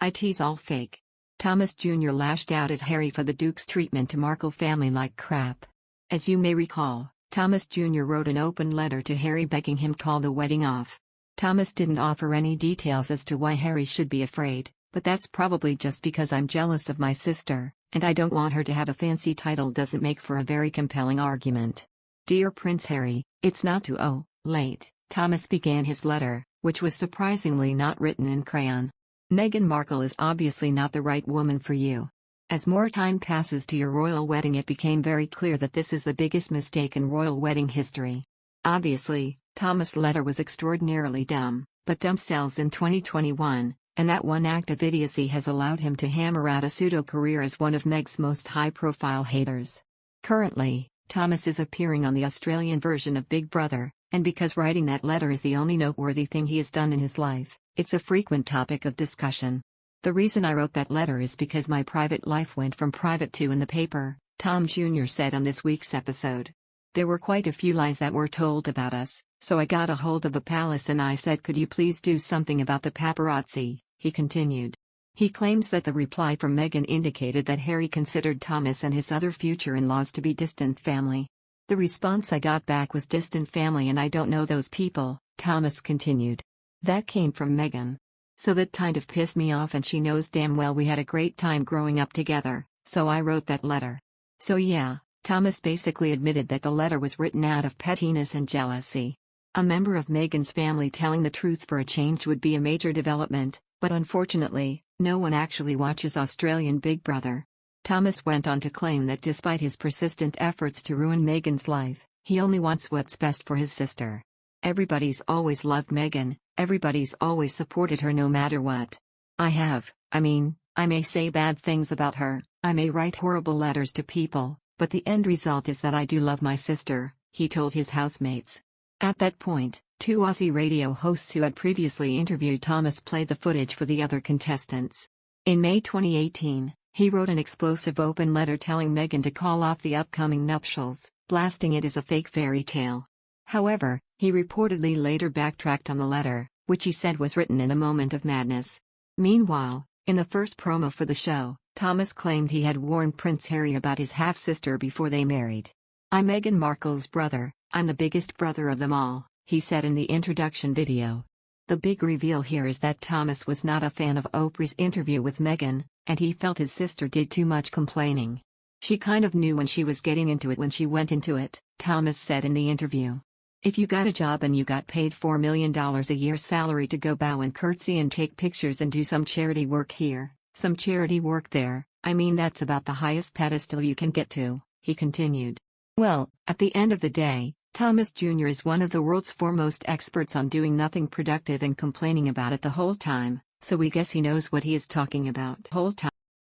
It's all fake. Thomas Jr. lashed out at Harry for the Duke's treatment to Markle family like crap. As you may recall, Thomas Jr. wrote an open letter to Harry begging him call the wedding off. Thomas didn't offer any details as to why Harry should be afraid, but that's probably just because I'm jealous of my sister, and I don't want her to have a fancy title doesn't make for a very compelling argument. Dear Prince Harry, it's not too late, Thomas began his letter, which was surprisingly not written in crayon. Meghan Markle is obviously not the right woman for you. As more time passes to your royal wedding, it became very clear that this is the biggest mistake in royal wedding history. Obviously, Thomas' letter was extraordinarily dumb, but dumb sells in 2021, and that one act of idiocy has allowed him to hammer out a pseudo-career as one of Meg's most high-profile haters. Currently, Thomas is appearing on the Australian version of Big Brother, and because writing that letter is the only noteworthy thing he has done in his life, it's a frequent topic of discussion. The reason I wrote that letter is because my private life went from private to in the paper, Tom Jr. said on this week's episode. There were quite a few lies that were told about us, so I got a hold of the palace and I said, could you please do something about the paparazzi, he continued. He claims that the reply from Meghan indicated that Harry considered Thomas and his other future in-laws to be distant family. The response I got back was distant family and I don't know those people, Thomas continued. That came from Meghan. So that kind of pissed me off, and she knows damn well we had a great time growing up together, so I wrote that letter. So yeah, Thomas basically admitted that the letter was written out of pettiness and jealousy. A member of Meghan's family telling the truth for a change would be a major development, but unfortunately, no one actually watches Australian Big Brother. Thomas went on to claim that despite his persistent efforts to ruin Meghan's life, he only wants what's best for his sister. Everybody's always loved Meghan, everybody's always supported her no matter what. I may say bad things about her, I may write horrible letters to people, but the end result is that I do love my sister, he told his housemates. At that point, two Aussie radio hosts who had previously interviewed Thomas played the footage for the other contestants. In May 2018, he wrote an explosive open letter telling Meghan to call off the upcoming nuptials, blasting it as a fake fairy tale. However, he reportedly later backtracked on the letter, which he said was written in a moment of madness. Meanwhile, in the first promo for the show, Thomas claimed he had warned Prince Harry about his half-sister before they married. I'm Meghan Markle's brother, I'm the biggest brother of them all, he said in the introduction video. The big reveal here is that Thomas was not a fan of Oprah's interview with Meghan, and he felt his sister did too much complaining. She kind of knew when she was getting into it when she went into it, Thomas said in the interview. If you got a job and you got paid $4 million a year salary to go bow and curtsy and take pictures and do some charity work here, some charity work there, that's about the highest pedestal you can get to, he continued. Well, at the end of the day, Thomas Jr. is one of the world's foremost experts on doing nothing productive and complaining about it the whole time, so we guess he knows what he is talking about.